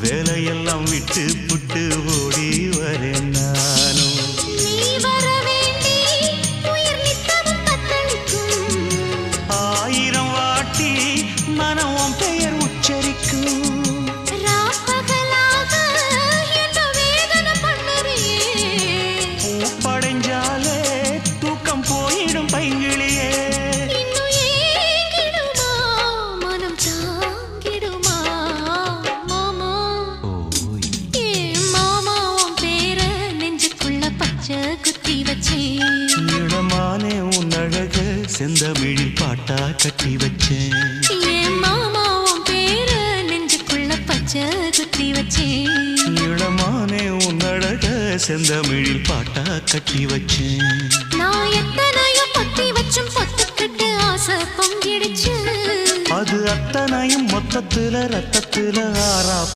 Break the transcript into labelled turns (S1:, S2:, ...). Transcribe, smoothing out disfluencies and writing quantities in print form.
S1: வேலையெல்லாம் விட்டு புட்டு ஓடி வரேன் நானும்.
S2: நீ வர வேண்டி உயிர் நித்தமும் தத்தளிக்கும்.
S1: 1000 வாட்டி மனம் உன் பெயர் உச்சரிக்கும்.
S2: ராப்பகலாக என்ன வேதனை பண்ணுறியே.
S1: பூப்படைஞ்சாலே தூக்கம் போயிடும் பைங்கிளியே.
S2: இன்னும் ஏங்கிடுமா மனம் தாங்கிடுமா மாமா. ஏ மாமா உன் பேர நெஞ்சுக்குள்ள பச்சை குத்தி வச்சேன்.
S1: இடமானே உன் அழக செந்தமிழில் பாட்டா கட்டி வச்சேன்.
S2: ஏ மாமா உன் பேர நெஞ்சுக்குள்ள பச்சை குத்தி வச்சேன்.
S1: இடமானே உன் அழக செந்தமிழில் பாட்டா கட்டி வச்சேன்.
S2: நான் எத்தனையோ பொத்தி வச்சும் பொத்துக்கிட்டு ஆசை பொங்கிடுச்சு.
S1: அது அத்தனையும் மொத்தத்துல ரத்தத்துல ஆறா